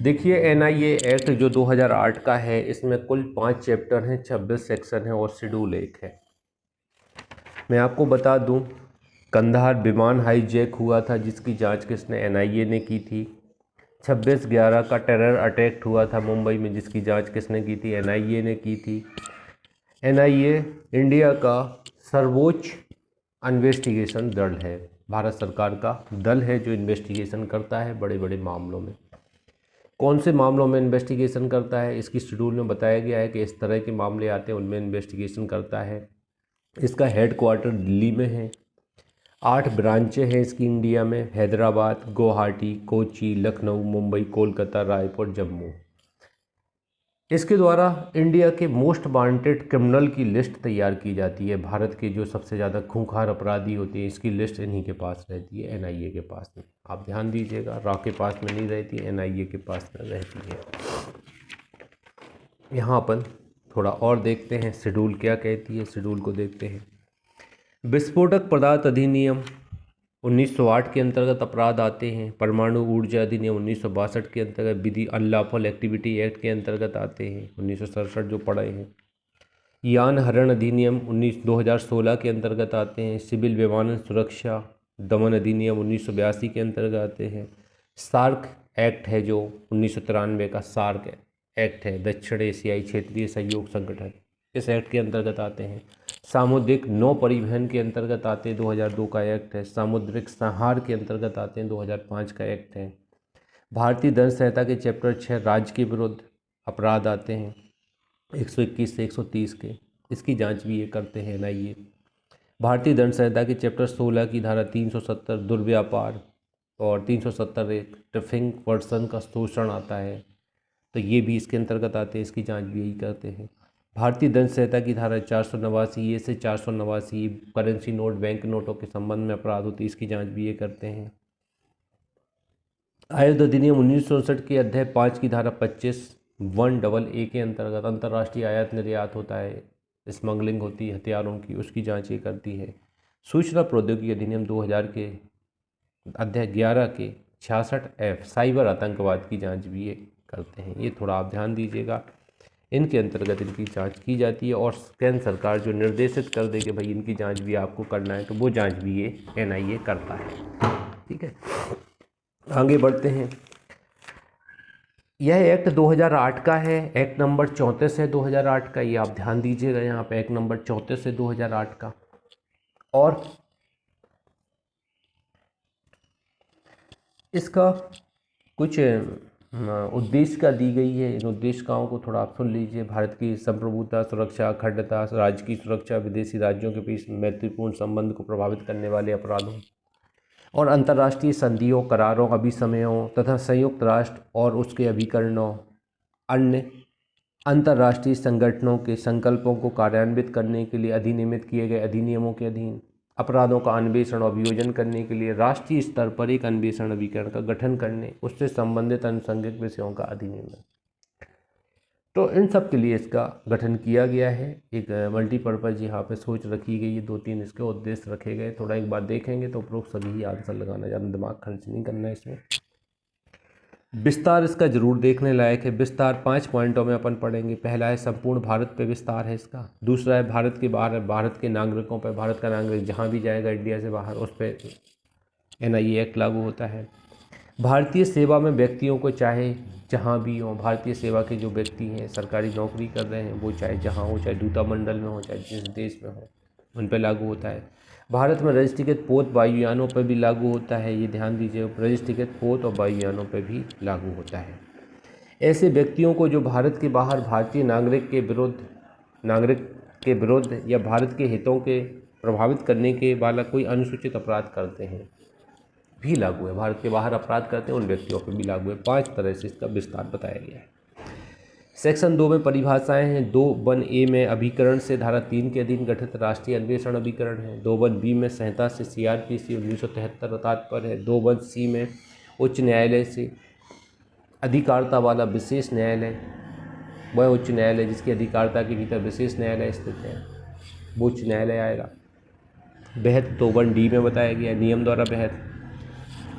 देखिए, NIA act जो 2008 का है, इसमें कुल 5 चैप्टर हैं, 26 सेक्शन है और शेड्यूल 1 है। मैं आपको बता दूं, कंधार विमान हाईजैक हुआ था जिसकी जांच किसने, एनआईए ने की थी। 26/11 का टेरर अटैक हुआ था मुंबई में जिसकी जांच किसने की थी, एनआईए ने की थी। एनआईए इंडिया का सर्वोच्च इन्वेस्टिगेशन दल है, भारत सरकार का दल है जो इन्वेस्टिगेशन करता है बड़े बड़े मामलों में। कौन से मामलों में इन्वेस्टिगेशन करता है, इसकी शेड्यूल में बताया गया है कि इस तरह के मामले आते हैं उनमें इन्वेस्टिगेशन करता है। इसका हेडक्वार्टर दिल्ली में है। 8 ब्रांचें हैं इसकी इंडिया में, हैदराबाद, गुवाहाटी, कोची, लखनऊ, मुंबई, कोलकाता, रायपुर, जम्मू। इसके द्वारा इंडिया के मोस्ट वांटेड क्रिमिनल की लिस्ट तैयार की जाती है। भारत के जो सबसे ज़्यादा खूंखार अपराधी होते हैं इसकी लिस्ट इन्हीं के पास रहती है, एनआईए के पास में। आप ध्यान दीजिएगा, रॉ के पास में नहीं रहती, एनआईए के पास में रहती है। यहाँ अपन थोड़ा और देखते हैं शेड्यूल क्या कहती है, शेड्यूल को देखते हैं। विस्फोटक पदार्थ अधिनियम 1908 के अंतर्गत अपराध आते हैं। परमाणु ऊर्जा अधिनियम 1962 के अंतर्गत, विधि अनलॉफुल एक्टिविटी एक्ट के अंतर्गत आते हैं 1967 जो पढ़े हैं। यान हरण अधिनियम 2016 के अंतर्गत आते हैं। सिविल विमानन सुरक्षा दमन अधिनियम 1982 के अंतर्गत आते हैं। सार्क एक्ट है जो 1993 का सार्क एक्ट है, दक्षिण एशियाई क्षेत्रीय सहयोग संगठन, इस एक्ट के अंतर्गत आते हैं। सामुद्रिक नौ परिवहन के अंतर्गत आते हैं, 2002 का एक्ट है। सामुद्रिक संहार के अंतर्गत आते हैं, 2005 का एक्ट है। भारतीय दंड संहिता के चैप्टर 6 राज्य के विरुद्ध अपराध आते हैं, 121 से 130 के, इसकी जांच भी ये करते हैं एनआईए। भारतीय दंड संहिता के चैप्टर 16 की धारा 370 दुर्व्यापार और 370 एक ट्रैफिकिंग पर्सन का शोषण आता है, तो ये भी इसके अंतर्गत आते हैं, इसकी जांच भी यही करते हैं। भारतीय दंड संहिता की धारा 489 से 489 करेंसी नोट, बैंक नोटों के संबंध में अपराध होते हैं, इसकी जांच भी ये करते हैं। आयुध अधिनियम 1967 के अध्याय 5 की धारा 25(1) के अंतर्गत अंतर्राष्ट्रीय आयात निर्यात होता है, स्मगलिंग होती है हथियारों की, उसकी जांच ये करती है। सूचना प्रौद्योगिकी अधिनियम 2000 के अध्याय 11 के 66(f) साइबर आतंकवाद की जांच भी ये करते हैं। ये थोड़ा आप ध्यान दीजिएगा, इनके अंतर्गत इनकी जांच की जाती है। और केंद्र सरकार जो निर्देशित कर दे कि भाई इनकी जांच भी आपको करना है, तो वो जांच भी ये एनआईए करता है। ठीक है, आगे बढ़ते हैं। यह एक्ट 2008 का है, एक्ट नंबर 34 है 2008 का, ये आप ध्यान दीजिएगा यहाँ पे, एक्ट नंबर 34 है 2008 का। और इसका कुछ उद्देशिका दी गई है, इन उद्देशिकाओं को थोड़ा आप सुन लीजिए। भारत की संप्रभुता, सुरक्षा, अखंडता, राज्य की सुरक्षा, विदेशी राज्यों के बीच मैत्रीपूर्ण संबंध को प्रभावित करने वाले अपराधों और अंतर्राष्ट्रीय संधियों, करारों, अभिसमयों तथा संयुक्त राष्ट्र और उसके अभिकरणों, अन्य अंतर्राष्ट्रीय संगठनों के संकल्पों को कार्यान्वित करने के लिए अधिनियमित किए गए अधिनियमों के अधीन अपराधों का अन्वेषण और अभियोजन करने के लिए राष्ट्रीय स्तर पर एक अन्वेषण अभिकरण का गठन करने, उससे संबंधित आनुषंगिक विषयों का अधिनियम। तो इन सब के लिए इसका गठन किया गया है। एक मल्टीपर्पज़ यहाँ पे सोच रखी गई है, 2-3 इसके उद्देश्य रखे गए। थोड़ा एक बार देखेंगे तो उपरोक्त सभी आंसर लगाना, ज़्यादा दिमाग खर्च नहीं करना है इसमें। विस्तार इसका जरूर देखने लायक है। विस्तार 5 पॉइंटों में अपन पढ़ेंगे। पहला है संपूर्ण भारत पे विस्तार है इसका। दूसरा है भारत के बाहर, भारत के नागरिकों पर, भारत का नागरिक जहाँ भी जाएगा इंडिया से बाहर उस पर एनआईए एक्ट लागू होता है। भारतीय सेवा में व्यक्तियों को चाहे जहाँ भी हो, भारतीय सेवा के जो व्यक्ति हैं, सरकारी नौकरी कर रहे हैं, वो चाहे जहाँ हो, चाहे दूतामंडल में हो, चाहे जिस देश में हो, उन पर लागू होता है। भारत में रजिस्ट्रीकृत पोत वायुयानों पर भी लागू होता है, ये ध्यान दीजिए, रजिस्ट्रीकृत पोत और वायुयानों पर भी लागू होता है। ऐसे व्यक्तियों को जो भारत के बाहर भारतीय नागरिक के विरुद्ध या भारत के हितों के प्रभावित करने के वाला कोई अनुसूचित अपराध करते हैं भी लागू है। भारत के बाहर अपराध करते हैं उन व्यक्तियों पर भी लागू है। 5 तरह से इसका विस्तार बताया गया है। सेक्शन 2 में परिभाषाएं हैं। 2(1)(a) में अभिकरण से धारा 3 के अधीन गठित राष्ट्रीय अन्वेषण अभिकरण है। 2(1)(b) में संहिता से CRPC 1973 तात्पर्य है। 2(1)(c) में उच्च न्यायालय से अधिकारिता वाला विशेष न्यायालय, वह उच्च न्यायालय जिसकी अधिकारिता के भीतर विशेष न्यायालय स्थित है, वो उच्च न्यायालय आएगा। बहत 2(1)(d) में बताया गया है, नियम द्वारा बहत।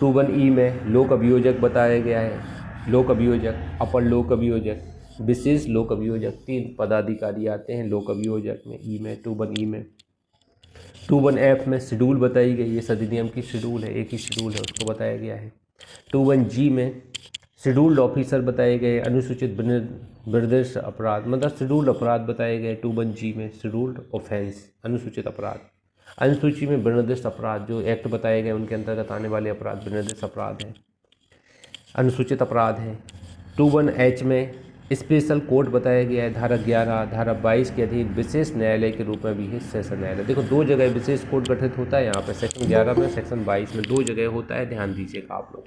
2(1)(e) में लोक अभियोजक बताया गया है। लोक अभियोजक, अपर लोक अभियोजक, विशेष लोक अभियोजक, 3 पदाधिकारी आते हैं लोक अभियोजक में, ई में 2(1) ई में। 2(1) F में शेड्यूल बताई गई, ये अधिनियम की शेड्यूल है, एक ही शेड्यूल है, उसको बताया गया है। 2(1) G में शेड्यूल्ड ऑफिसर बताए गए, अनुसूचित विनिर्दिष्ट अपराध, मतलब शेड्यूल्ड अपराध बताए गए। 2(1) G में शेड्यूल्ड ऑफेंस, अनुसूचित अपराध। अनुसूची में विनिर्दिष्ट अपराध, जो एक्ट बताए गए उनके अंतर्गत आने वाले अपराध विनिर्दिष्ट अपराध हैं, अनुसूचित अपराध हैं। 2(1) H में स्पेशल कोर्ट बताया गया है, धारा 11, धारा 22 के अधीन विशेष न्यायालय के रूप में भी है सेशन न्यायालय। देखो 2 जगह विशेष कोर्ट गठित होता है, यहाँ पे सेक्शन 11 में, सेक्शन 22 में 2 जगह होता है, ध्यान दीजिएगा आप लोग।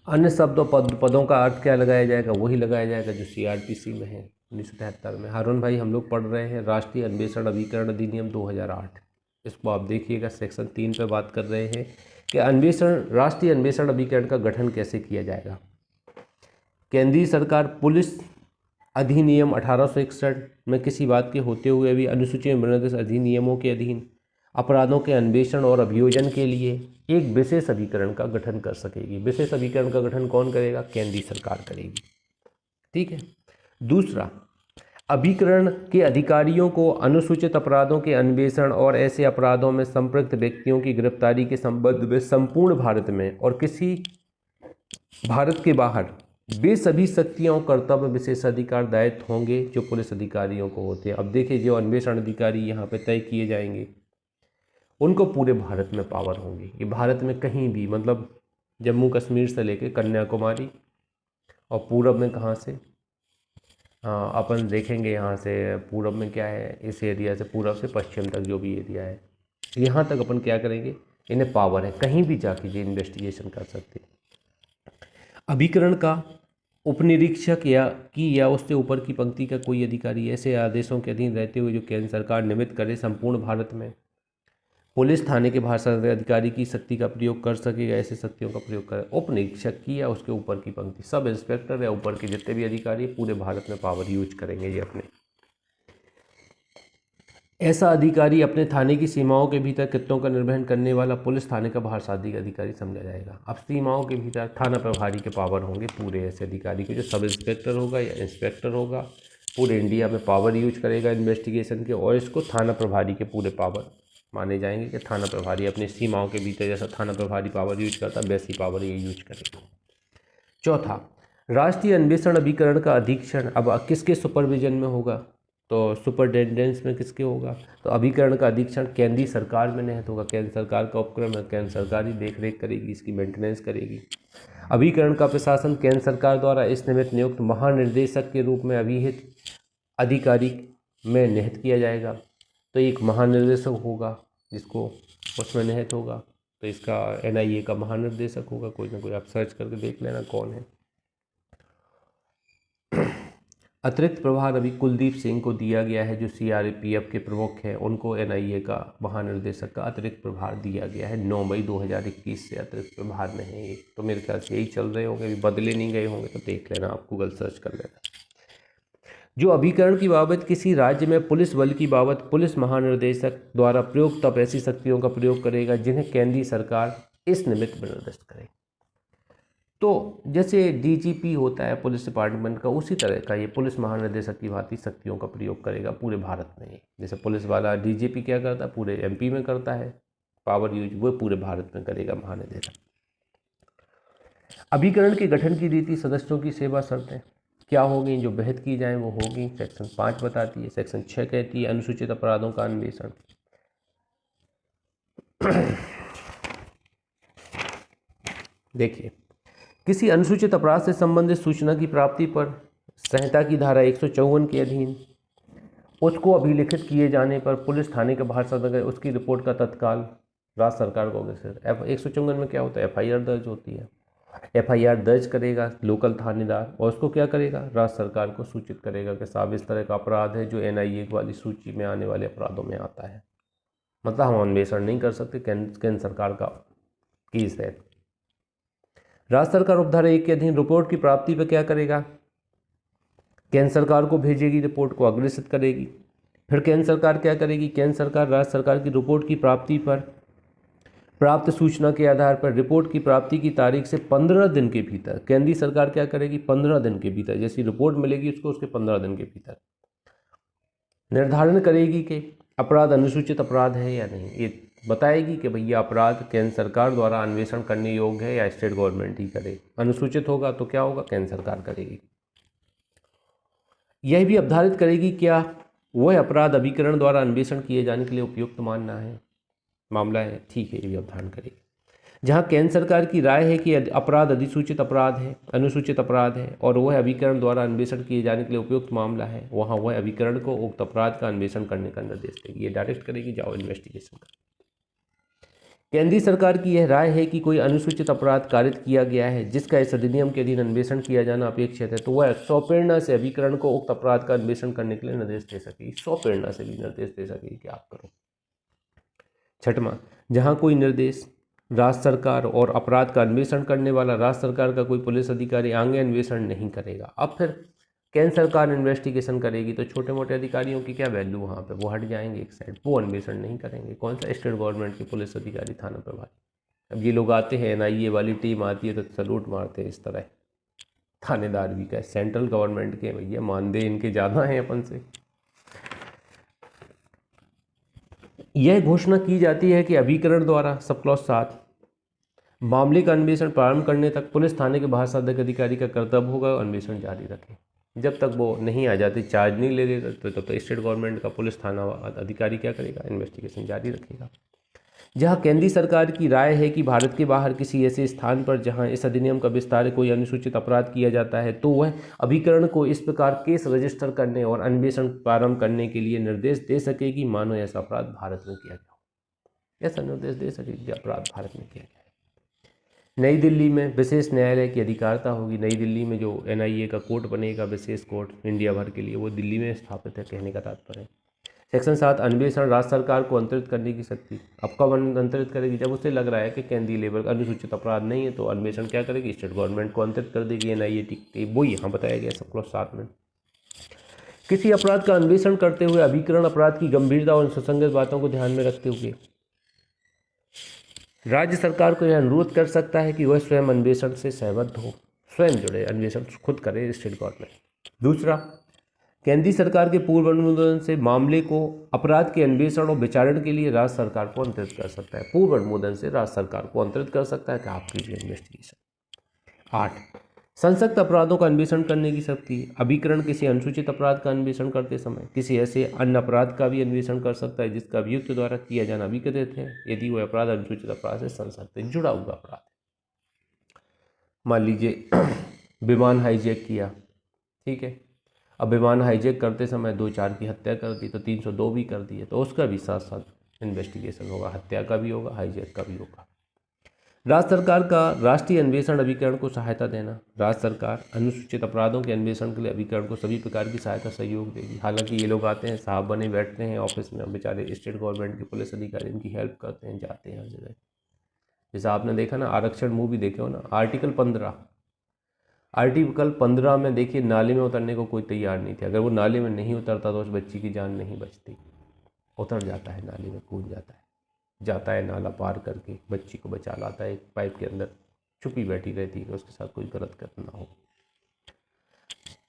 अन्य शब्द और पदों का अर्थ क्या लगाया जाएगा, वही लगाया जाएगा जो CRPC में है 1973 में। हारून भाई हम लोग पढ़ रहे हैं राष्ट्रीय अन्वेषण अभिकरण अधिनियम 2008, इसको आप देखिएगा, सेक्शन 3 पे बात कर रहे हैं कि राष्ट्रीय अन्वेषण अभिकरण का गठन कैसे किया जाएगा। केंद्रीय सरकार पुलिस अधिनियम 1861 में किसी बात के होते हुए भी अनुसूची में विनिर्दिष्ट अधिनियमों के अधीन अपराधों के अन्वेषण और अभियोजन के लिए एक विशेष अभिकरण का गठन कर सकेगी। विशेष अभिकरण का गठन कौन करेगा, केंद्रीय सरकार करेगी। ठीक है। दूसरा, अभिकरण के अधिकारियों को अनुसूचित अपराधों के अन्वेषण और ऐसे अपराधों में संपृक्त व्यक्तियों की गिरफ्तारी के संबंध में संपूर्ण भारत में और किसी भारत के बाहर वे सभी शक्तियां और कर्तव्य विशेषाधिकार दायित्व होंगे जो पुलिस अधिकारियों को होते हैं। अब देखिए, जो अन्वेषण अधिकारी यहाँ पे तय किए जाएंगे उनको पूरे भारत में पावर होंगी। ये भारत में कहीं भी, मतलब जम्मू कश्मीर से लेकर कन्याकुमारी और पूरब में कहाँ से, हाँ अपन देखेंगे यहाँ से पूरब में क्या है, इस एरिया से पूरब से पश्चिम तक जो भी एरिया है, यहाँ तक अपन क्या करेंगे, इन्हें पावर है, कहीं भी जाके ये इन्वेस्टिगेशन कर सकते हैं। अभिकरण का उपनिरीक्षक या उससे ऊपर की पंक्ति का कोई अधिकारी ऐसे आदेशों के अधीन रहते हुए जो केंद्र सरकार निमित्त करे संपूर्ण भारत में पुलिस थाने के भाषण अधिकारी की शक्ति का प्रयोग कर सकेगा, ऐसे शक्तियों का प्रयोग करे। उपनिरीक्षक की या उसके ऊपर की पंक्ति, सब इंस्पेक्टर या ऊपर के जितने भी अधिकारी पूरे भारत में पावर यूज करेंगे ये अपने। ऐसा अधिकारी अपने थाने की सीमाओं के भीतर कृत्यों का निर्वहन करने वाला पुलिस थाने का भाषाधिक अधिकारी समझा जाएगा। अब सीमाओं के भीतर थाना प्रभारी के पावर होंगे पूरे ऐसे अधिकारी के, जो सब इंस्पेक्टर होगा या इंस्पेक्टर होगा, पूरे इंडिया में पावर यूज करेगा इन्वेस्टिगेशन के, और इसको थाना प्रभारी के पूरे पावर माने जाएंगे कि थाना प्रभारी अपनी सीमाओं के भीतर जैसा थाना प्रभारी पावर यूज करता है वैसी पावर ये यूज करेगा। चौथा, राष्ट्रीय अन्वेषण अभिकरण का अधीक्षण अब किसके सुपरविजन में होगा, तो सुपरिटेंडेंस में किसके होगा, तो अभिकरण का अधीक्षण केंद्रीय सरकार में निहित होगा। केंद्र सरकार का उपक्रम है, केंद्र सरकार ही देख रेख करेगी, इसकी मेंटेनेंस करेगी। अभिकरण का प्रशासन केंद्र सरकार द्वारा इस निमित्त नियुक्त महानिर्देशक के रूप में अभिहित अधिकारी में निहित किया जाएगा। तो एक महानिर्देशक होगा जिसको उसमें निहित होगा, तो इसका NIA का महानिर्देशक होगा, कोई ना कोई आप सर्च करके देख लेना कौन है। अतिरिक्त प्रभार अभी कुलदीप सिंह को दिया गया है, जो CRPF के प्रमुख हैं, उनको NIA का महानिर्देशक का अतिरिक्त प्रभार दिया गया है। 9 मई 2021 से अतिरिक्त प्रभार में है ये, तो मेरे ख्याल से यही चल रहे होंगे, अभी बदले नहीं गए होंगे, तो देख लेना, आप गूगल सर्च कर लेना। जो अभिकरण की बाबत किसी राज्य में पुलिस बल की बाबत पुलिस महानिर्देशक द्वारा प्रयुक्त तब ऐसी शक्तियों का प्रयोग करेगा जिन्हें केंद्रीय सरकार इस निमित्त निर्दिष्ट करे। तो जैसे DGP होता है पुलिस डिपार्टमेंट का, उसी तरह का ये पुलिस महानिर्देशक की भांति शक्तियों का प्रयोग करेगा पूरे भारत में। जैसे पुलिस वाला DGP क्या करता है, पूरे MP में करता है पावर यूज, वो पूरे भारत में करेगा महानिदेशक। अभिकरण के गठन की रीति, सदस्यों की सेवा शर्तें क्या होगी जो विहित की जाए वो होगी, सेक्शन 5 बताती है। सेक्शन 6 कहती है अनुसूचित अपराधों का अन्वेषण। देखिए, किसी अनुसूचित अपराध से संबंधित सूचना की प्राप्ति पर संहिता की धारा 154 के अधीन उसको अभिलिखित किए जाने पर पुलिस थाने के भाषण उसकी रिपोर्ट का तत्काल राज्य सरकार को 154 में क्या होता है, FIR दर्ज होती है। FIR दर्ज करेगा लोकल थानेदार, और उसको क्या करेगा, राज्य सरकार को सूचित करेगा कि साहब इस तरह का अपराध है जो NIA वाली सूची में आने वाले अपराधों में आता है। मतलब हम अन्वेषण नहीं कर सकते, केंद्र सरकार का केस है। राज्य सरकार उपधारा 1 के अधीन रिपोर्ट की प्राप्ति पर क्या करेगा, केंद्र सरकार को भेजेगी, रिपोर्ट को अग्रेसित करेगी। फिर केंद्र सरकार क्या करेगी, केंद्र सरकार राज्य सरकार की रिपोर्ट की प्राप्ति पर प्राप्त सूचना के आधार पर रिपोर्ट की प्राप्ति की तारीख से 15 दिन के भीतर केंद्रीय सरकार क्या करेगी, 15 दिन के भीतर जैसी रिपोर्ट मिलेगी उसको उसके 15 दिन के भीतर निर्धारण करेगी कि अपराध अनुसूचित अपराध है या नहीं। ये बताएगी कि भैया अपराध केंद्र सरकार द्वारा अन्वेषण करने योग्य है या स्टेट गवर्नमेंट ही करे, अनुसूचित होगा तो क्या होगा, केंद्र सरकार करेगी। यह भी अवधारित करेगी क्या वह अपराध अभिकरण द्वारा अन्वेषण किए जाने के लिए उपयुक्त मामला है, ठीक है, ये भी अवधारण करेगी। जहां केंद्र सरकार की राय है कि अपराध अधिसूचित अपराध है, अनुसूचित अपराध है और वह अभिकरण द्वारा अन्वेषण किए जाने के लिए उपयुक्त मामला है, वहां वह अभिकरण को उक्त अपराध का अन्वेषण करने का निर्देश देगी। ये डायरेक्ट करेगी, जाओ इन्वेस्टिगेशन कर। केंद्रीय सरकार की यह राय है कि कोई अनुसूचित अपराध कारित किया गया है जिसका इस अधिनियम के अधीन अन्वेषण किया जाना अपेक्षित है, तो वह स्वप्रेरणा से अभिकरण को उक्त अपराध का अन्वेषण करने के लिए निर्देश दे सकेगी। स्वप्रेरणा से भी निर्देश दे सकेगी कि आप करो। छठवां, जहां कोई निर्देश राज्य सरकार और अपराध का अन्वेषण करने वाला राज्य सरकार का कोई पुलिस अधिकारी आगे अन्वेषण नहीं करेगा। अब फिर केंद्र सरकार इन्वेस्टिगेशन करेगी तो छोटे मोटे अधिकारियों की क्या वैल्यू, वहाँ पे वो हट जाएंगे एक साइड, वो अन्वेषण नहीं करेंगे। कौन सा, स्टेट गवर्नमेंट के पुलिस अधिकारी, थाना प्रभारी। अब ये लोग आते हैं, एनआईए वाली टीम आती है तो सलूट मारते हैं इस तरह, थानेदार भी का सेंट्रल गवर्नमेंट के, भैया मानदेय इनके ज़्यादा हैं अपन से। यह घोषणा की जाती है कि अभिकरण द्वारा सब क्लॉज 7 मामले का अन्वेषण प्रारंभ करने तक पुलिस थाने के बाहर साधक अधिकारी का कर्तव्य होगा अन्वेषण जारी रखे। जब तक वो नहीं आ जाते, चार्ज नहीं ले लेते, तो तब तक स्टेट गवर्नमेंट का पुलिस थाना अधिकारी क्या करेगा, इन्वेस्टिगेशन जारी रखेगा। जहां केंद्रीय सरकार की राय है कि भारत के बाहर किसी ऐसे स्थान पर जहां इस अधिनियम का विस्तार कोई अनुसूचित अपराध किया जाता है तो वह अभिकरण को इस प्रकार केस रजिस्टर करने और अन्वेषण प्रारंभ करने के लिए निर्देश दे सकेगी मानो ऐसा अपराध भारत में किया गया हो। ऐसा निर्देश दे सकेगी अपराध भारत में किया गया है। नई दिल्ली में विशेष न्यायालय की अधिकारिता होगी। नई दिल्ली में जो एनआईए का कोर्ट बनेगा, विशेष कोर्ट इंडिया भर के लिए, वो दिल्ली में स्थापित है, कहने का तात्पर्य। सेक्शन 7, अन्वेषण राज्य सरकार को अंतरित करने की शक्ति। अब कब अंतरित करेगी, जब उसे लग रहा है कि केंद्रीय लेवल अनुसूचित अपराध नहीं है तो अन्वेषण क्या करेगी, स्टेट गवर्नमेंट को अंतरित कर देगी एनआईए टी। वो यहाँ बताया गया सब क्लॉज 7 में। किसी अपराध का अन्वेषण करते हुए अभिकरण अपराध की गंभीरता और सुसंगत बातों को ध्यान में रखते हुए राज्य सरकार को यह अनुरोध कर सकता है कि वह स्वयं अन्वेषण से सहमत हो, स्वयं जुड़े, अन्वेषण खुद करे स्टेट गवर्नमेंट। दूसरा, केंद्रीय सरकार के पूर्व अनुमोदन से मामले को अपराध के अन्वेषण और विचारण के लिए राज्य सरकार को अंतरित कर सकता है। पूर्व अनुमोदन से राज्य सरकार को अंतरित कर सकता है कि आप कीजिए इन्वेस्टिगेशन। 8, संसक्त अपराधों का अन्वेषण करने की शक्ति। अभिकरण किसी अनुसूचित अपराध का अन्वेषण करते समय किसी ऐसे अन्य अपराध का भी अन्वेषण कर सकता है जिसका अभियुक्त द्वारा किया जाना अभिकथित है, यदि वह अपराध अनुसूचित अपराध से संसक्त से जुड़ा हुआ अपराध है। मान लीजिए विमान हाईजैक किया, ठीक है, अब विमान हाईजैक करते समय 2-4 की हत्या कर दी तो 302 भी कर दी है, तो उसका भी साथ साथ इन्वेस्टिगेशन होगा, हत्या का भी होगा, हाईजैक का भी होगा। राज्य सरकार का राष्ट्रीय अन्वेषण अभिकरण को सहायता देना। राज्य सरकार अनुसूचित अपराधों के अन्वेषण के लिए अभिकरण को सभी प्रकार की सहायता सहयोग देगी। हालांकि ये लोग आते हैं, साहब बने बैठते हैं ऑफिस में, बेचारे स्टेट गवर्नमेंट के पुलिस अधिकारी इनकी हेल्प करते हैं, जाते हैं हर जगह। जैसे आपने देखा ना, आरक्षण मूवी देखे हो ना, आर्टिकल 15 में देखिए, नाले में उतरने को कोई तैयार नहीं थे। अगर वो नाले में नहीं उतरता तो उस बच्ची की जान नहीं बचती। उतर जाता है नाले में, कूद जाता है नाला पार करके, बच्ची को बचा लाता है, एक पाइप के अंदर छुपी बैठी रहती है, उसके साथ कोई गलत घटना हो।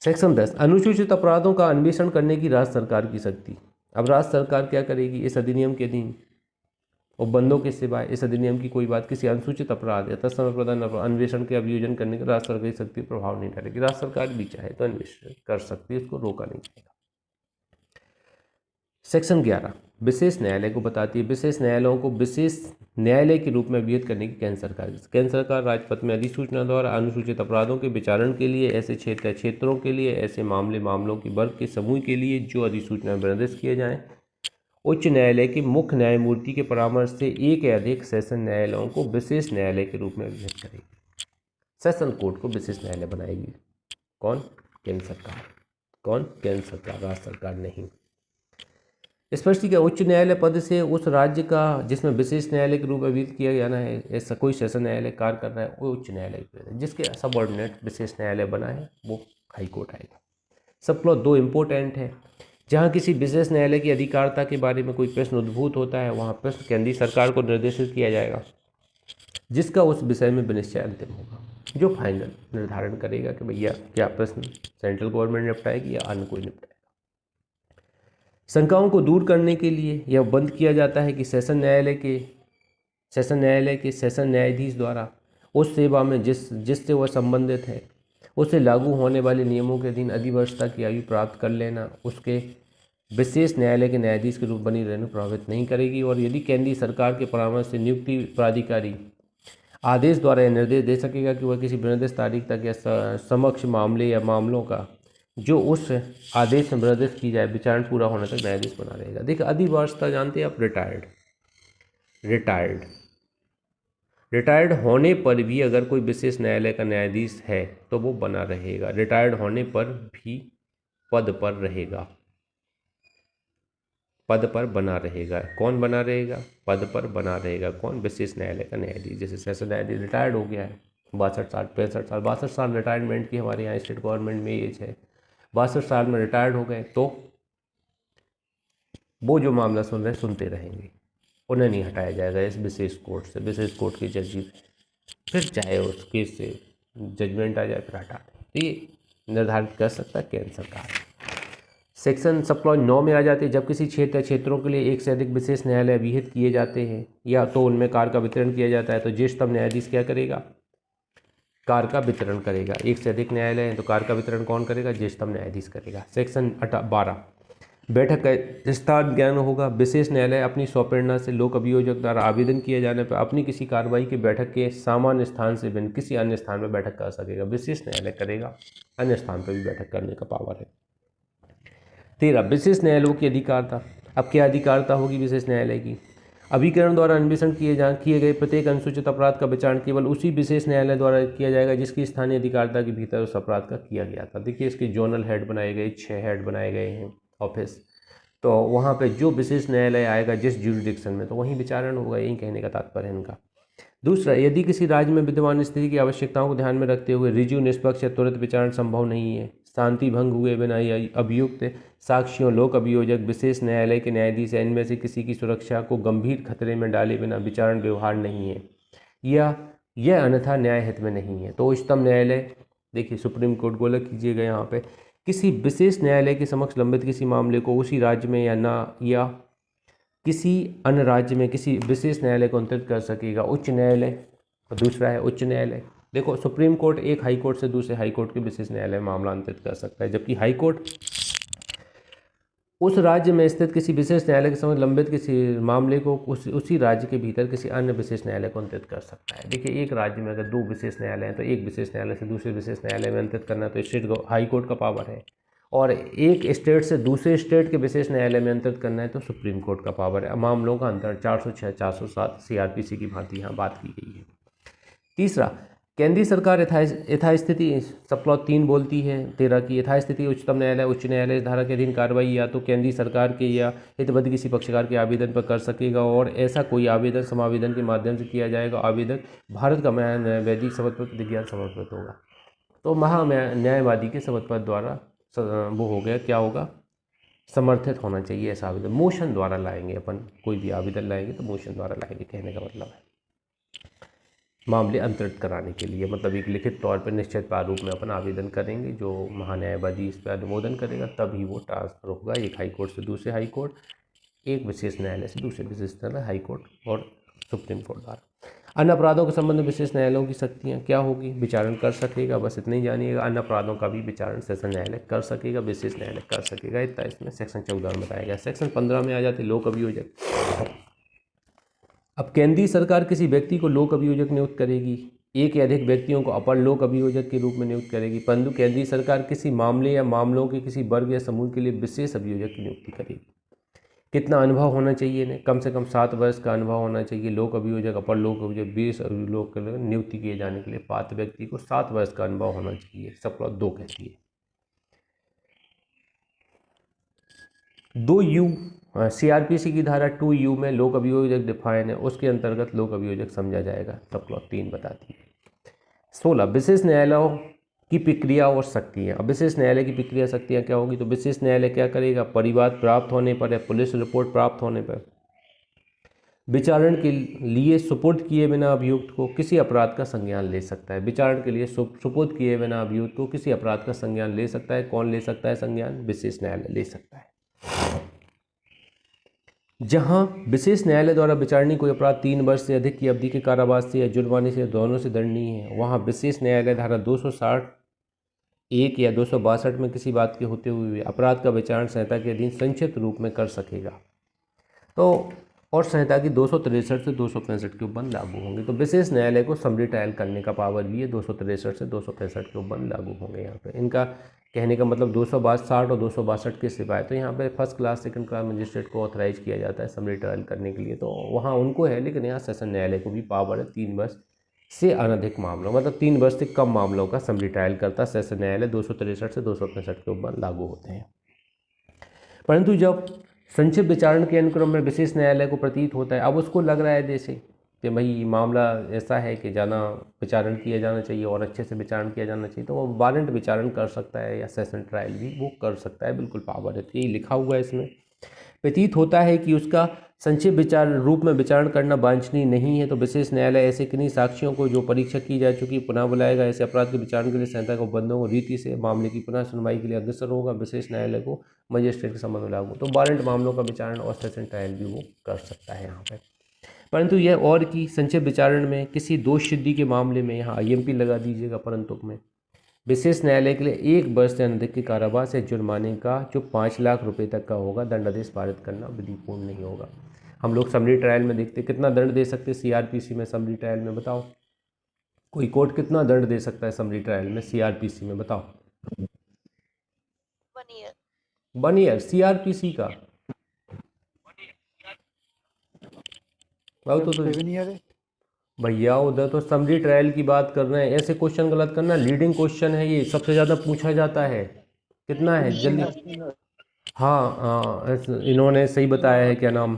सेक्शन 10, अनुसूचित अपराधों का अन्वेषण करने की राज्य सरकार की शक्ति। अब राज्य सरकार क्या करेगी, इस अधिनियम के अधीन और बंदों के सिवाय इस अधिनियम की कोई बात किसी अनुसूचित अपराध या तत्सम प्रदान अन्वेषण के अभियोजन करने का राज्य सरकार की शक्ति प्रभाव नहीं डालेगी। राज्य सरकार भी चाहे तो अन्वेषण कर सकती है, उसको रोका नहीं जाएगा। सेक्शन 11, विशेष न्यायालय को बताती है। विशेष न्यायालयों को विशेष न्यायालय के रूप में अभिहित करने की केंद्र सरकार राजपत्र में अधिसूचना द्वारा अनुसूचित अपराधों के विचारण के लिए ऐसे क्षेत्रों के लिए, ऐसे मामलों की वर्ग के समूह के लिए जो अधिसूचना में निर्दिष्ट किए जाएं, उच्च न्यायालय के मुख्य न्यायमूर्ति के परामर्श से एक या अधिक सेशन न्यायालयों को विशेष न्यायालय के रूप में अभिहित करेगी। सेशन कोर्ट को विशेष न्यायालय बनाएगी। कौन? केंद्र सरकार। कौन? केंद्र सरकार, राज्य सरकार नहीं। स्पष्ट किया, उच्च न्यायालय पद से उस राज्य का जिसमें विशेष न्यायालय के रूप में अभिहित किया जाना है, ऐसा कोई सेशन न्यायालय कार्य कर रहा है, वो उच्च न्यायालय है। जिसके सबऑर्डिनेट विशेष न्यायालय बना है वो हाई कोर्ट आएगा। सब क्लॉज 2 इम्पोर्टेंट है। जहाँ किसी विशेष न्यायालय की अधिकारिता के बारे में कोई प्रश्न उद्भूत होता है, वहाँ प्रश्न केंद्रीय सरकार को निर्देशित किया जाएगा जिसका उस विषय में विनिश्चय अंतिम होगा, जो फाइनल निर्धारण करेगा कि भैया क्या प्रश्न सेंट्रल गवर्नमेंट निपटाएगी या अन्य कोई निपटाएगा। शंकाओं को दूर करने के लिए यह बंद किया जाता है कि सेशन न्यायालय के सेशन न्यायाधीश द्वारा उस सेवा में जिससे वह संबंधित है उसे लागू होने वाले नियमों के अधीन अधिवर्षता की आयु प्राप्त कर लेना उसके विशेष न्यायालय के न्यायाधीश के रूप बनी रहने प्रभावित नहीं करेगी। और यदि केंद्रीय सरकार के परामर्श से नियुक्ति प्राधिकारी आदेश द्वारा यह निर्देश दे सकेगा कि वह किसी निर्दिष्ट तारीख तक या समक्ष मामले या मामलों का जो उस आदेश में निर्देश की जाए विचारण पूरा होने तक न्यायाधीश बना रहेगा। देखिए अधिवर्षता जानते हैं आप, रिटायर्ड होने पर भी अगर कोई विशेष न्यायालय का न्यायाधीश है तो वो बना रहेगा। रिटायर्ड होने पर भी पद पर रहेगा, पद पर बना रहेगा। कौन बना रहेगा? पद पर बना रहेगा। कौन? विशेष न्यायालय का न्यायाधीश। जैसे सेशन न्यायाधीश रिटायर्ड हो गया है 62 साल 65 साल 62 साल रिटायरमेंट की हमारे यहाँ स्टेट गवर्नमेंट में एज है, 62 साल में रिटायर्ड हो गए तो वो जो मामला सुन रहे सुनते रहेंगे, उन्हें नहीं हटाया जाएगा इस विशेष कोर्ट से। विशेष कोर्ट की जज फिर चाहे उस केस से जजमेंट आ जाए फिर हटा दें। तो ये निर्धारित कर सकता है केंद्र सरकार। सेक्शन सब क्लॉज 9 में आ जाते हैं। जब किसी क्षेत्र या क्षेत्रों के लिए एक से अधिक विशेष न्यायालय विहित किए जाते हैं या तो उनमें कार का वितरण किया जाता है तो ज्येष्ठतम न्यायाधीश क्या करेगा? कार का वितरण करेगा। एक से अधिक न्यायालय है तो कार का वितरण कौन करेगा? ज्येष्ठतम न्यायाधीश करेगा। सेक्शन 12 बैठक का स्थान ज्ञान होगा। विशेष न्यायालय अपनी स्वप्रेरणा से लोक अभियोजक द्वारा आवेदन किए जाने पर अपनी किसी कार्रवाई की बैठक के सामान्य स्थान से भिन्न किसी अन्य स्थान पर बैठक कर सकेगा। विशेष न्यायालय करेगा, अन्य स्थान पर भी बैठक करने का पावर है। 13 विशेष न्यायालयों की अधिकारता। अब क्या अधिकारता होगी विशेष न्यायालय की? अभिकरण द्वारा अन्वेषण किए गए प्रत्येक अनुसूचित अपराध का विचारण केवल उसी विशेष न्यायालय द्वारा किया जाएगा जिसकी स्थानीय अधिकारता के भीतर उस अपराध का किया गया था। देखिए इसके जोनल हेड बनाए गए, 6 हेड बनाए गए हैं ऑफिस, तो वहाँ पे जो विशेष न्यायालय आएगा जिस ज्यूरिडिक्शन में तो वहीं विचारण होगा। यही कहने का तात्पर्य है इनका। दूसरा, यदि किसी राज्य में विद्यमान स्थिति की आवश्यकताओं को ध्यान में रखते हुए रिज्यू निष्पक्ष या त्वरित विचारण संभव नहीं है, शांति भंग हुए बिना या अभियुक्त साक्षियों, लोक अभियोजक, विशेष न्यायालय के न्यायाधीश इनमें से किसी की सुरक्षा को गंभीर खतरे में डाले बिना विचारण व्यवहार नहीं है या यह अन्यथा न्याय हित में नहीं है, तो उच्चतम न्यायालय, देखिए सुप्रीम कोर्ट को अलग कीजिएगा यहाँ पे, किसी विशेष न्यायालय के समक्ष लंबित किसी मामले को उसी राज्य में या किसी अन्य राज्य में किसी विशेष न्यायालय को अंतरित कर सकेगा। उच्च न्यायालय और दूसरा है उच्च न्यायालय। देखो सुप्रीम कोर्ट एक हाई कोर्ट से दूसरे हाई कोर्ट के विशेष न्यायालय में मामला अंतरित कर सकता है, जबकि हाई कोर्ट उस राज्य में स्थित किसी विशेष न्यायालय के समक्ष लंबित किसी मामले को उसी राज्य के भीतर किसी अन्य विशेष न्यायालय को अंतरित कर सकता है। देखिए एक राज्य में अगर 2 विशेष न्यायालय हैं तो एक विशेष न्यायालय से दूसरे विशेष न्यायालय में अंतरित करना तो स्टेट हाई कोर्ट का पावर है, और एक स्टेट से दूसरे स्टेट के विशेष न्यायालय में अंतरित करना है तो सुप्रीम कोर्ट का पावर है। मामलों का अंतर 406 407 CRPC की भांति यहाँ बात की गई है। तीसरा, केंद्रीय सरकार यथास्थिति सबक्लॉज 3 बोलती है 13 की यथास्थिति उच्चतम न्यायालय उच्च न्यायालय इस धारा के अधीन कार्रवाई या तो केंद्रीय सरकार के या हितबद्ध किसी पक्षकार के आवेदन पर कर सकेगा, और ऐसा कोई आवेदन समावेदन के माध्यम से किया जाएगा। आवेदन भारत का वैदिक शपथ पत्र विज्ञान शपथ पत्र होगा, तो महा न्यायवादी के शपथ पत्र द्वारा वो हो गया, क्या होगा, समर्थित होना चाहिए ऐसा आवेदन। मोशन द्वारा लाएंगे अपन, कोई भी आवेदन लाएंगे तो मोशन द्वारा लाएंगे, कहने का मतलब है मामले अंतरित कराने के लिए, मतलब एक लिखित तौर पर निश्चित प्रारूप में अपन आवेदन करेंगे, जो महान्यायवादी इस पर अनुमोदन करेगा तभी वो ट्रांसफर होगा एक हाई कोर्ट से दूसरे हाई कोर्ट, एक विशेष न्यायालय से दूसरे विशेष न्यायालय, हाई कोर्ट और सुप्रीम कोर्ट द्वारा। अन्य अपराधों के संबंध में विशेष न्यायालयों की शक्तियाँ क्या होगी? विचारण कर सकेगा, बस इतना ही जानिएगा। अन्य अपराधों का भी विचारण सेशन न्यायालय कर सकेगा, विशेष न्यायालय कर सकेगा, इतना इसमें सेक्शन 14 में बताया गया। सेक्शन 15 में आ जाते लोक अभियोजक। अब केंद्रीय सरकार किसी व्यक्ति को लोक अभियोजक नियुक्त करेगी, एक या अधिक व्यक्तियों को अपर लोक अभियोजक के रूप में नियुक्त करेगी, परंतु केंद्रीय सरकार किसी मामले या मामलों के किसी वर्ग या समूह के लिए विशेष अभियोजक की नियुक्ति करेगी। कितना अनुभव होना चाहिए इन्हें? कम से कम 7 वर्ष का अनुभव होना चाहिए। लोक अभियोजक, अपर लोक अभियोजक, 20 लोक नियुक्ति किए जाने के लिए पात्र व्यक्ति को 7 वर्ष का अनुभव होना चाहिए। सब क्लॉज 2 कहती है। 2U CRPC की धारा 2U में लोक अभियोजक डिफाइन है, उसके अंतर्गत लोक अभियोजक समझा जाएगा। सब क्लॉज 3 बताती है। 16 विशेष न्यायालयों की प्रक्रिया और शक्तियाँ। अब विशेष न्यायालय की प्रक्रिया शक्तियाँ क्या होगी? तो विशेष न्यायालय क्या करेगा? परिवाद प्राप्त होने पर या पुलिस रिपोर्ट प्राप्त होने पर विचारण के लिए सुपुर्द किए बिना अभियुक्त को किसी अपराध का संज्ञान ले सकता है। विचारण के लिए सुपुर्द किए बिना अभियुक्त को किसी अपराध का संज्ञान ले सकता है। कौन ले सकता है संज्ञान? विशेष न्यायालय ले सकता है। जहां विशेष न्यायालय द्वारा विचारणीय कोई अपराध 3 वर्ष से अधिक की अवधि के कारावास से या जुर्माने से दोनों से दंडनीय है, वहां विशेष न्यायालय धारा 260(1) या 262 में किसी बात के होते हुए अपराध का विचारण संहिता के अधीन संक्षिप्त रूप में कर सकेगा। तो और संहिता की 263 से 265 के उपबंध लागू होंगे। तो विशेष न्यायालय को समरी ट्रायल करने का पावर भी है, 263 से 265 के उपबंध लागू होंगे। यहाँ पे इनका कहने का मतलब 262 और 262 के सिवाय तो यहाँ पे first class second class magistrate को ऑथराइज किया जाता है समरी ट्रायल करने के लिए, तो वहाँ उनको है। लेकिन यहाँ सेशन न्यायालय को भी पावर है 3 वर्ष से अनधिक मामलों, मतलब 3 वर्ष से कम मामलों का समरी ट्रायल करता सेशन न्यायालय। 263 से 265 के उपबंध लागू होते हैं। परंतु जब संक्षिप्त विचारण के अनुक्रम में विशेष न्यायालय को प्रतीत होता है, अब उसको लग रहा है जैसे कि भाई मामला ऐसा है कि जाना विचारण किया जाना चाहिए और अच्छे से विचारण किया जाना चाहिए, तो वो वारंट विचारण कर सकता है या सेशन ट्रायल भी वो कर सकता है, बिल्कुल पावर है। तो यही लिखा हुआ है इसमें। प्रतीत होता है कि उसका संक्षिप्त विचार रूप में विचारण करना वांछनीय नहीं है, तो विशेष न्यायालय ऐसे किन्हीं साक्ष्यों को जो परीक्षा की जा चुकी पुनः बुलाएगा। ऐसे अपराध के विचारण के लिए संहिता के उपबंधों को रीति से मामले की पुनः सुनवाई के लिए अग्रसर होगा। विशेष न्यायालय को मजिस्ट्रेट के संबंध में लागू, तो वारंट मामलों का विचारण और सेशन ट्रायल भी वो कर सकता है यहाँ पर। परंतु यह और कि संक्षिप्त विचारण में किसी दोष सिद्धि के मामले में, यहाँ IMP लगा दीजिएगा परंतु में, विशेष न्यायालय के लिए 1 वर्ष से अधिक के कारावास या जुर्माने का जो 5 लाख रुपए तक का होगा दंडादेश पारित करना विधिपूर्ण नहीं होगा। हम लोग समरी ट्रायल में देखते कितना दंड दे सकते हैं CRPC में, समरी ट्रायल में बताओ कोई कोर्ट कितना दंड दे सकता है समरी ट्रायल में CRPC में बताओ? 1 ईयर CRPC का तो 7 ईयर है भैया। उधर तो समरी ट्रायल की बात कर रहे हैं, ऐसे क्वेश्चन गलत करना। लीडिंग क्वेश्चन है ये, सबसे ज़्यादा पूछा जाता है। कितना है जल्दी? हाँ इन्होंने सही बताया है, क्या नाम,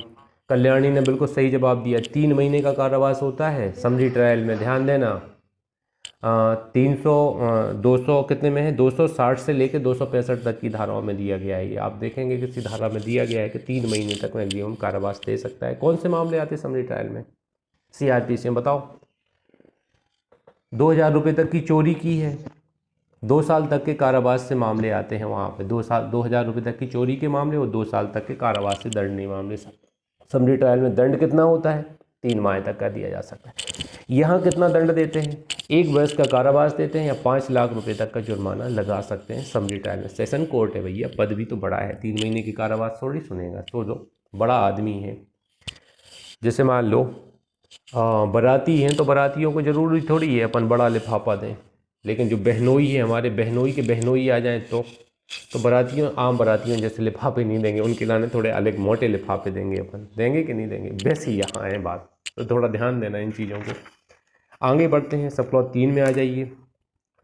कल्याणी ने बिल्कुल सही जवाब दिया। 3 महीने का कारावास होता है समरी ट्रायल में, ध्यान देना। 200 कितने में है? 260 से लेकर 265 तक की धाराओं में दिया गया है। ये आप देखेंगे किसी धारा में दिया गया है कि 3 महीने तक मैक्सिमम कारावास दे सकता है। कौन से मामले आते हैं समरी ट्रायल में CRPC में बताओ? 2,000 रुपये तक की चोरी की है, 2 साल तक के कारावास से मामले आते हैं वहाँ पे। 2,000 रुपये तक की चोरी के मामले और 2 साल तक के कारावास से दंडनीय मामले। समरी ट्रायल में दंड कितना होता है? 3 माह तक का दिया जा सकता है। यहाँ कितना दंड देते हैं? 1 वर्ष का कारावास देते हैं या 5 लाख रुपए तक का जुर्माना लगा सकते हैं समरी ट्रायल में। सेशन कोर्ट है भैया, पद भी तो बड़ा है, 3 महीने की कारावास थोड़ी सुनेगा। तो जो बड़ा आदमी है, जैसे मान लो बाराती हैं तो बारातियों को ज़रूरी थोड़ी है अपन बड़ा लिफाफा दें, लेकिन जो बहनोई है हमारे, बहनोई के बहनोई आ जाएं तो बारातियों, आम बारातियों जैसे लिफाफे नहीं देंगे, उनके लाने थोड़े अलग मोटे लिफाफे देंगे। अपन देंगे कि नहीं देंगे? वैसे ही यहाँ है बात, तो थोड़ा ध्यान देना इन चीज़ों को। आगे बढ़ते हैं, सब क्लॉज 3 में आ जाइए।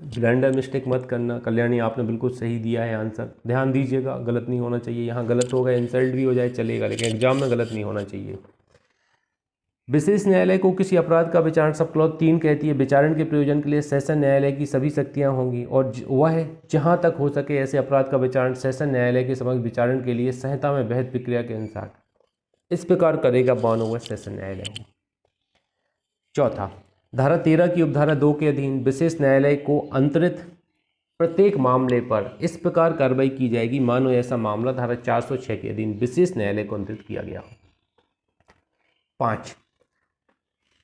ब्लैंडर मिस्टेक मत करना। कल्याणी आपने बिल्कुल सही दिया है आंसर, ध्यान दीजिएगा, गलत नहीं होना चाहिए। यहाँ गलत होगा इंसल्ट भी हो जाए चलेगा, लेकिन एग्जाम में गलत नहीं होना चाहिए। विशेष न्यायालय को किसी अपराध का विचारण, सब क्लॉज 3 कहती है, विचारण के प्रयोजन के लिए सेशन न्यायालय की सभी शक्तियां होंगी और वह जहां तक हो सके ऐसे अपराध का विचारण सेशन न्यायालय के समक्ष विचारण के लिए संहिता में विहित प्रक्रिया के अनुसार इस प्रकार करेगा बौन हुआ सेशन न्यायालय। चौथा, धारा 13 की उपधारा 2 के अधीन विशेष न्यायालय को अंतरित प्रत्येक मामले पर इस प्रकार कार्रवाई की जाएगी मानो ऐसा मामला धारा 406 के अधीन विशेष न्यायालय को अंतरित किया गया हो। 5,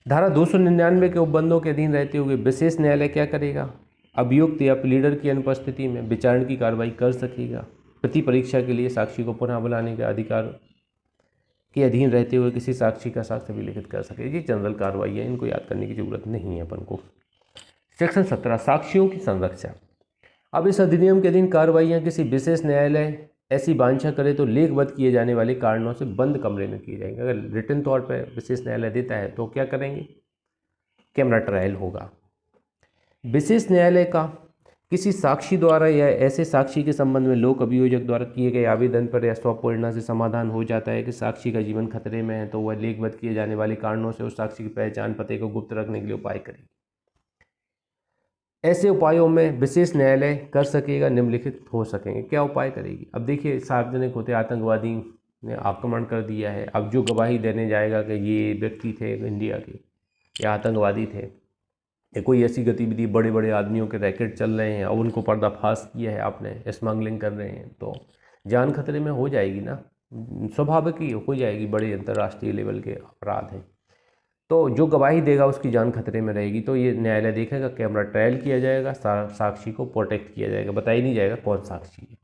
धारा 299 के उपबंधों के अधीन रहते हुए विशेष न्यायालय क्या करेगा? अभियुक्त या प्लीडर की अनुपस्थिति में विचारण की कार्रवाई कर सकेगा। प्रति परीक्षा के लिए साक्षी को पुनः बुलाने के अधिकार के अधीन रहते हुए किसी साक्षी का साक्ष्य विलिखित कर सके। ये जनरल कार्रवाई है, इनको याद करने की जरूरत नहीं है अपन को। सेक्शन 17, साक्षियों की संरक्षा। अब इस अधिनियम के अधीन कार्रवाइयाँ किसी विशेष न्यायालय ऐसी वांछा करे तो लेखबद्ध किए जाने वाले कारणों से बंद कमरे में की जाएंगे। अगर रिटन तौर पर विशेष न्यायालय देता है तो क्या करेंगे? कैमरा ट्रायल होगा। विशेष न्यायालय का किसी साक्षी द्वारा या ऐसे साक्षी के संबंध में लोक अभियोजक द्वारा किए गए आवेदन पर या स्वपूर्णता से समाधान हो जाता है कि साक्षी का जीवन खतरे में है, तो वह लेखबद्ध किए जाने वाले कारणों से उस साक्षी की पहचान पते को गुप्त रखने के लिए उपाय करेगी। ऐसे उपायों में विशेष न्यायालय कर सकेगा निम्नलिखित हो सकेंगे। क्या उपाय करेगी? अब देखिए, सार्वजनिक होते आतंकवादी ने आक्रमण कर दिया है। अब जो गवाही देने जाएगा कि ये व्यक्ति थे इंडिया के या आतंकवादी थे या कोई ऐसी गतिविधि, बड़े बड़े आदमियों के रैकेट चल रहे हैं और उनको पर्दाफाश किया है आपने, स्मगलिंग कर रहे हैं, तो जान खतरे में हो जाएगी ना, स्वाभाविक ही हो जाएगी, बड़े अंतर्राष्ट्रीय लेवल के अपराध हैं। तो जो गवाही देगा उसकी जान खतरे में रहेगी। तो ये न्यायालय देखेगा, कैमरा ट्रायल किया जाएगा, साक्षी को प्रोटेक्ट किया जाएगा, बताया नहीं जाएगा कौन साक्षी है।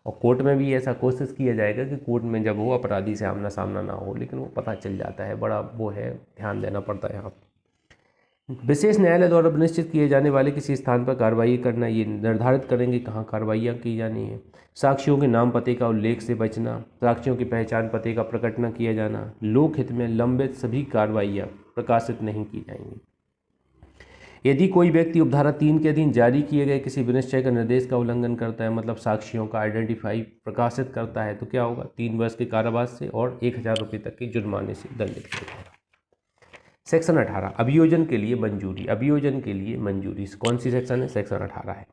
और कोर्ट में भी ऐसा कोशिश किया जाएगा कि कोर्ट में जब वो अपराधी से आमना सामना ना हो, लेकिन वो पता चल जाता है, बड़ा वो है, ध्यान देना पड़ता है यहाँ। विशेष न्यायालय द्वारा निश्चित किए जाने वाले किसी स्थान पर कार्रवाई करना, ये निर्धारित करेंगे कहाँ कार्रवाइयाँ की जानी है। साक्षियों के नाम पते का उल्लेख से बचना, साक्षियों की पहचान पते का प्रकट न किया जाना, लोकहित में लंबित सभी कार्रवाइयाँ प्रकाशित नहीं की जाएंगी। यदि कोई व्यक्ति उपधारा 3 के अधीन जारी किए गए किसी विनिश्चय का निर्देश का उल्लंघन करता है, मतलब साक्षियों का आइडेंटिफाई प्रकाशित करता है, तो क्या होगा, 3 वर्ष के कारावास से और 1000 रुपये तक के जुर्माने से दंडित किया जाएगा। सेक्शन 18 अभियोजन के लिए मंजूरी। अभियोजन के लिए मंजूरी कौन सी सेक्शन है, सेक्शन 18 है।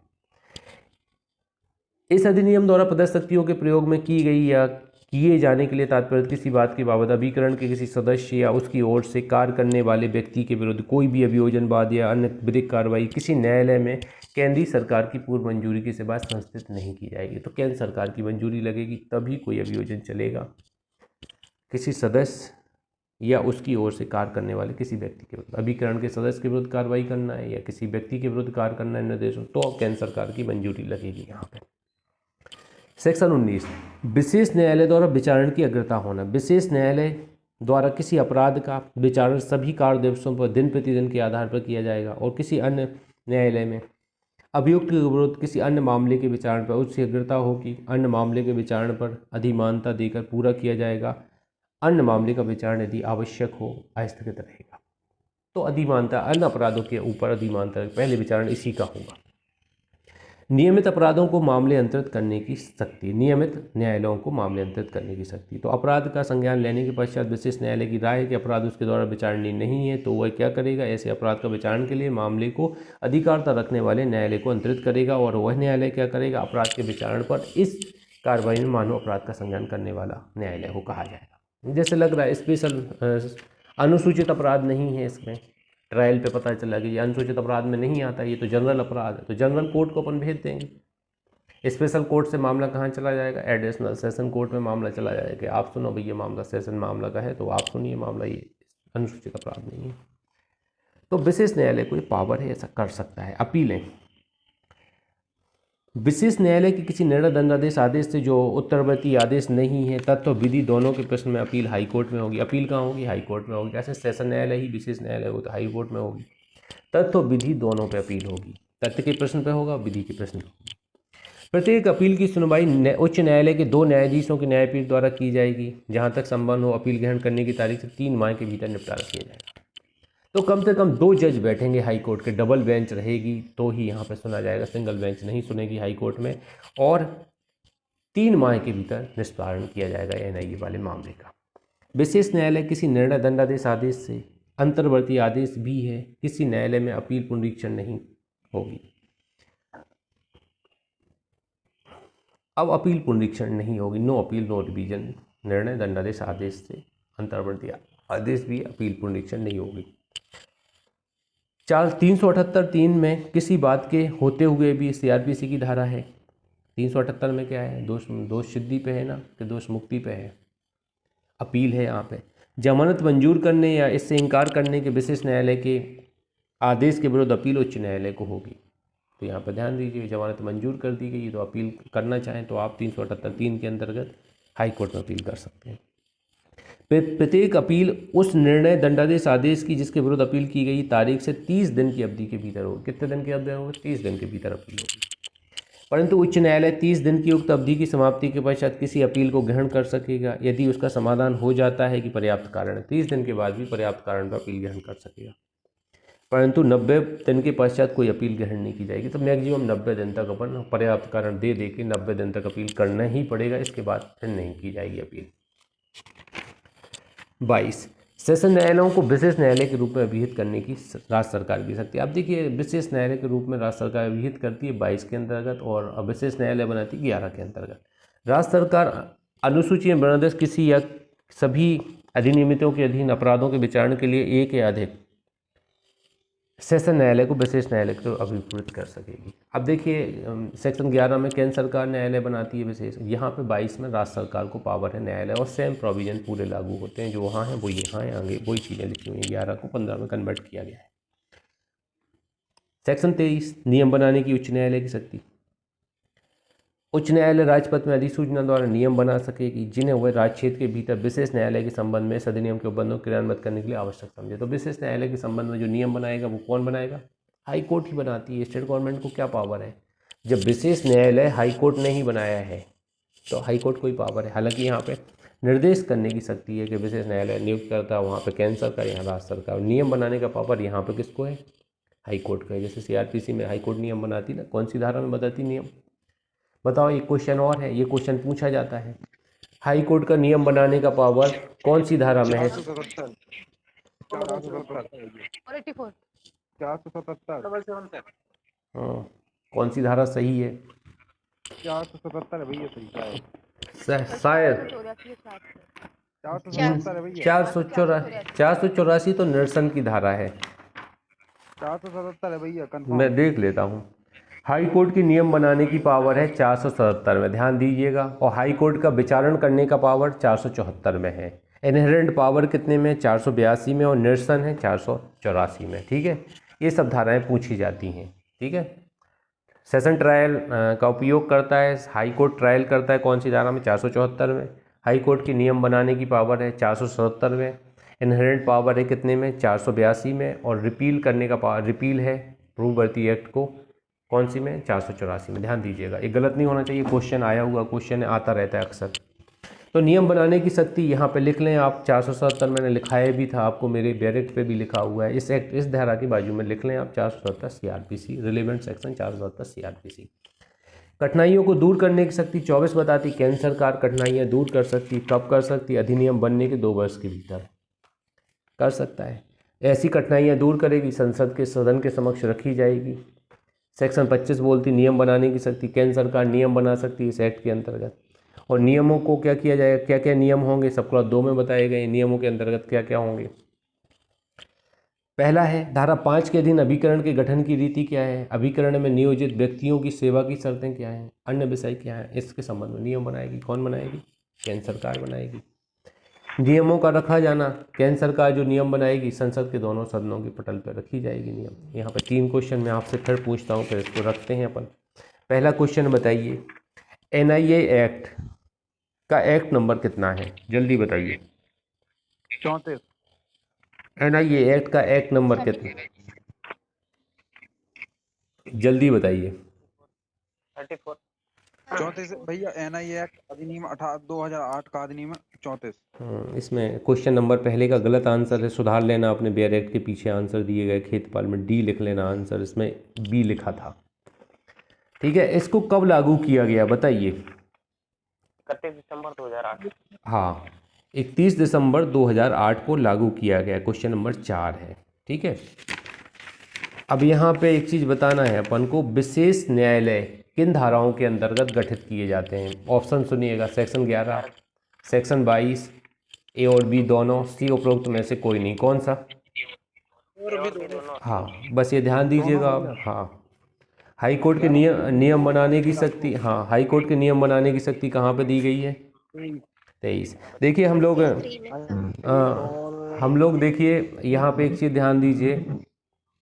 इस अधिनियम द्वारा प्रदत्त शक्तियों के प्रयोग में की गई या किए जाने के लिए तात्पर्य किसी बात के बाबत अभिकरण के किसी सदस्य या उसकी ओर से कार्य करने वाले व्यक्ति के विरुद्ध कोई भी अभियोजनवाद या अन्य विधिक कार्रवाई किसी न्यायालय में केंद्रीय सरकार की पूर्व मंजूरी के सिवा संस्थित नहीं की जाएगी। तो केंद्र सरकार की मंजूरी लगेगी तभी कोई अभियोजन चलेगा। किसी सदस्य या उसकी ओर से कार्य करने वाले किसी व्यक्ति के विरुद्ध, अभिकरण के सदस्य के विरुद्ध कार्रवाई करना है या किसी व्यक्ति के विरुद्ध कार्य करना है निर्देशों, तो केंद्र सरकार की मंजूरी लगेगी यहाँ पे। सेक्शन 19 विशेष न्यायालय द्वारा विचारण की अग्रता होना। विशेष न्यायालय द्वारा किसी अपराध का विचारण सभी कार्य दिवसों पर दिन प्रतिदिन के आधार पर किया जाएगा और किसी अन्य न्यायालय में अभियुक्त के विरुद्ध किसी अन्य मामले के विचारण पर उसकी अग्रता होगी। अन्य मामले के विचारण पर अधिमानता देकर पूरा किया जाएगा। अन्य मामले का विचारण यदि आवश्यक हो अस्थगित रहेगा। तो अधिमानता, अन्य अपराधों के ऊपर अधिमानता, पहले विचारण इसी का होगा। नियमित अपराधों को मामले अंतरित करने की शक्ति, नियमित न्यायालयों को मामले अंतरित करने की शक्ति। तो अपराध का संज्ञान लेने के पश्चात विशेष न्यायालय की राय है कि अपराध उसके द्वारा विचारणीय नहीं है, तो वह क्या करेगा, ऐसे अपराध का विचारण के लिए मामले को अधिकारता रखने वाले न्यायालय को अंतरित करेगा और वह न्यायालय क्या करेगा, अपराध के विचारण पर इस कार्रवाई में मानव अपराध का संज्ञान करने वाला न्यायालय को कहा जाएगा। जैसे लग रहा है स्पेशल अनुसूचित अपराध नहीं है, इसमें ट्रायल पे पता चला कि ये अनुसूचित अपराध में नहीं आता, ये तो जनरल अपराध है, तो जनरल कोर्ट को अपन भेज देंगे। स्पेशल कोर्ट से मामला कहाँ चला जाएगा, एडिशनल सेशन कोर्ट में मामला चला जाएगा कि आप सुनो भैया मामला सेशन मामला का है, तो आप सुनिए मामला ये अनुसूचित अपराध नहीं है। तो विशेष न्यायालय को ये पावर है, ऐसा कर सकता है। अपीलें, विशेष न्यायालय के किसी निर्णय दंडादेश आदेश से जो उत्तरवर्ती आदेश नहीं है, तत्व विधि दोनों के प्रश्न में अपील हाई कोर्ट में होगी। अपील कहाँ होगी, हाई कोर्ट में होगी। ऐसे सेशन न्यायालय ही विशेष न्यायालय हो तो हाई कोर्ट में होगी। तत्व विधि दोनों पे अपील होगी, तथ्य के प्रश्न पे होगा, विधि के प्रश्न पे होगी। प्रत्येक अपील की सुनवाई उच्च न्यायालय के 2 न्यायाधीशों की न्यायपीठ द्वारा की जाएगी। जहाँ तक संबंध हो अपील ग्रहण करने की तारीख से 3 माह के भीतर निपटारा किया जाएगा। तो कम से कम 2 जज बैठेंगे हाई कोर्ट के, डबल बेंच रहेगी तो ही यहाँ पे सुना जाएगा, सिंगल बेंच नहीं सुनेगी हाई कोर्ट में। और 3 माह के भीतर निस्तारण किया जाएगा एनआईए वाले मामले का। विशेष न्यायालय किसी निर्णय दंडादेश आदेश से अंतर्वर्ती आदेश भी है, किसी न्यायालय में अपील पुनरीक्षण नहीं होगी। अब अपील पुनरीक्षण नहीं होगी, नो अपील नो रिवीजन। निर्णय दंडादेश आदेश से अंतर्वर्ती आदेश भी अपील पुनरीक्षण नहीं होगी। 378(3) में किसी बात के होते हुए भी सीआरपीसी की धारा है। 378 में क्या है, दोष सिद्धि पे है ना, कि दोष मुक्ति पे है, अपील है यहाँ पे। जमानत मंजूर करने या इससे इनकार करने के विशेष न्यायालय के आदेश के विरुद्ध अपील उच्च न्यायालय को होगी। तो यहाँ पर ध्यान दीजिए, जमानत मंजूर कर दी गई तो अपील करना चाहें तो आप 378(3) के अंतर्गत हाई कोर्ट में अपील कर सकते हैं। प्रत्येक अपील उस निर्णय दंडादेश आदेश की जिसके विरुद्ध अपील की गई तारीख से 30 दिन की अवधि के भीतर होगी। कितने दिन की अवधि होगी, 30 दिन के भीतर अपील होगी। परंतु उच्च न्यायालय 30 दिन की उक्त अवधि की समाप्ति के पश्चात किसी अपील को ग्रहण कर सकेगा यदि उसका समाधान हो जाता है कि पर्याप्त कारण है। 30 दिन के बाद भी पर्याप्त कारण पर अपील ग्रहण कर सकेगा, परंतु 90 दिन के पश्चात कोई अपील ग्रहण नहीं की जाएगी। तो मैक्सिमम 90 दिन तक अपन पर्याप्त कारण दे के 90 दिन तक अपील करना ही पड़ेगा, इसके बाद फिर नहीं की जाएगी अपील। 22 सेशन न्यायालयों को विशेष न्यायालय के रूप में अभिहित करने की राज्य सरकार की शक्ति। अब देखिए, विशेष न्यायालय के रूप में राज्य सरकार अभिहित करती है 22 के अंतर्गत और विशेष न्यायालय बनाती है 11 के अंतर्गत। राज्य सरकार अनुसूची में वर्णदर्श किसी या सभी अधिनियमितों के अधीन अपराधों के विचारण के लिए एक या अधिक सेशन न्यायालय को विशेष न्यायालय को अभिप्रेत कर सकेगी। अब देखिए सेक्शन 11 में केंद्र सरकार न्यायालय बनाती है विशेष, यहाँ पे 22 में राज्य सरकार को पावर है न्यायालय, और सेम प्रोविजन पूरे लागू होते हैं, जो वहाँ हैं वो यहाँ हैं, आगे वही चीज़ें लिखी हुई हैं। 11 को 15 में कन्वर्ट किया गया है। सेक्शन 23 नियम बनाने की उच्च न्यायालय की शक्ति। उच्च न्यायालय राजपत्र में अधिसूचना द्वारा नियम बना सकेगी जिन्हें वह राज्य क्षेत्र के भीतर विशेष न्यायालय के संबंध में इस अधिनियम के उपबंधों को क्रियान्वित करने के लिए आवश्यक समझे। तो विशेष न्यायालय के संबंध में जो नियम बनाएगा वो कौन बनाएगा? हाई कोर्ट ही बनाती है। स्टेट गवर्नमेंट को क्या पावर है? जब विशेष न्यायालय हाई कोर्ट ने ही बनाया है तो हाई कोर्ट को ही पावर है। हालांकि यहाँ पे निर्देश करने की शक्ति है कि विशेष न्यायालय नियुक्त करता है, वहाँ पे केंद्र सरकार, यहाँ राज्य सरकार। नियम बनाने का पावर यहाँ पे किसको है? हाई कोर्ट का है। जैसे सीआरपीसी में हाई कोर्ट नियम बनाती ना, कौन सी धारा में बताती नियम? बताओ। एक क्वेश्चन और है, ये क्वेश्चन पूछा जाता है, हाई कोर्ट का नियम बनाने का पावर कौन सी धारा में है? 477 हाँ, कौन सी धारा सही है? 477 है भैया, सही शायद 477 है भैया। 484 तो निरसन की धारा है। 477 है भैया, कंफर्म। मैं देख लेता हूँ। हाई कोर्ट की नियम बनाने की पावर है 477 में, ध्यान दीजिएगा। और हाई कोर्ट का विचारण करने का पावर 474 में है। इनहेरेंट पावर कितने में? 482 में। और निरसन है 484 में। ठीक है, ये सब धाराएं पूछी जाती हैं। ठीक है, सेशन ट्रायल का उपयोग करता है हाई कोर्ट, ट्रायल करता है कौन सी धारा में? 474 में। हाई कोर्ट की नियम बनाने की पावर है 477 में। इनहेरेंट पावर है कितने में? 482 में। और रिपील करने का पावर, रिपील है पूर्ववर्ती एक्ट को, कौन सी में? 484 में। ध्यान दीजिएगा, ये गलत नहीं होना चाहिए। क्वेश्चन आया हुआ क्वेश्चन आता रहता है अक्सर। तो नियम बनाने की शक्ति यहाँ पे लिख लें आप। 477 मैंने लिखाया भी था आपको, मेरे बैरेक्ट पे भी लिखा हुआ है। इस एक्ट, इस धारा की बाजू में लिख लें आप 477 सीआरपीसी, रिलेवेंट सेक्शन 477 सीआरपीसी। कठिनाइयों को दूर करने की शक्ति 24 बताती, केंद्र सरकार कठिनाइयाँ दूर कर सकती। कब कर सकती? अधिनियम बनने के 2 वर्ष के भीतर कर सकता है। ऐसी कठिनाइयाँ दूर करेगी, संसद के सदन के समक्ष रखी जाएगी। सेक्शन 25 बोलती नियम बनाने की शक्ति, केंद्र सरकार नियम बना सकती है इस एक्ट के अंतर्गत। और नियमों को क्या किया जाएगा, क्या क्या नियम होंगे, सब क्लॉज 2 में बताए गए। नियमों के अंतर्गत क्या क्या होंगे? पहला है धारा 5 के अधीन अभिकरण के गठन की रीति क्या है? अभिकरण में नियोजित व्यक्तियों की सेवा की शर्तें क्या हैं? अन्य विषय क्या है? इसके संबंध में नियम बनाएगी। कौन बनाएगी? केंद्र सरकार बनाएगी। नियमों का रखा जाना, केंद्र सरकार जो नियम बनाएगी संसद के दोनों सदनों के पटल पर रखी जाएगी नियम। यहाँ पर 3 क्वेश्चन मैं आपसे फिर पूछता हूँ, फिर इसको रखते हैं अपन। पहला क्वेश्चन बताइए, एनआईए एक्ट का एक्ट नंबर कितना है? जल्दी बताइए। 34। एनआईए एक्ट का एक्ट नंबर कितना? जल्दी बताइए। 34 भैया, एनआईए एक्ट अधिनियम 2008 का अधिनियम 34। इसमें क्वेश्चन नंबर पहले का गलत आंसर है, सुधार लेना अपने बेयर एक्ट के पीछे आंसर दिए गए खेतपाल में डी लिख लेना आंसर, इसमें बी लिखा था। ठीक है, इसको कब लागू किया गया बताइए? 31 दिसंबर 2008। हाँ, 31 दिसंबर 2008 को लागू किया गया। क्वेश्चन नंबर 4 है। ठीक है, अब यहाँ पे एक चीज़ बताना है अपन को, विशेष न्यायालय किन धाराओं के अंतर्गत गठित किए जाते हैं? ऑप्शन सुनिएगा, सेक्शन 11, सेक्शन 22, ए और बी दोनों, सी उपरोक्त में से कोई नहीं। कौन सा? हाँ, बस ये ध्यान दीजिएगा आप। हाँ, हाई कोर्ट के नियम बनाने की शक्ति, हाँ हाई कोर्ट के नियम बनाने की शक्ति कहाँ पे दी गई है? 23। देखिए हम लोग देखिए यहाँ पे एक चीज़ ध्यान दीजिए,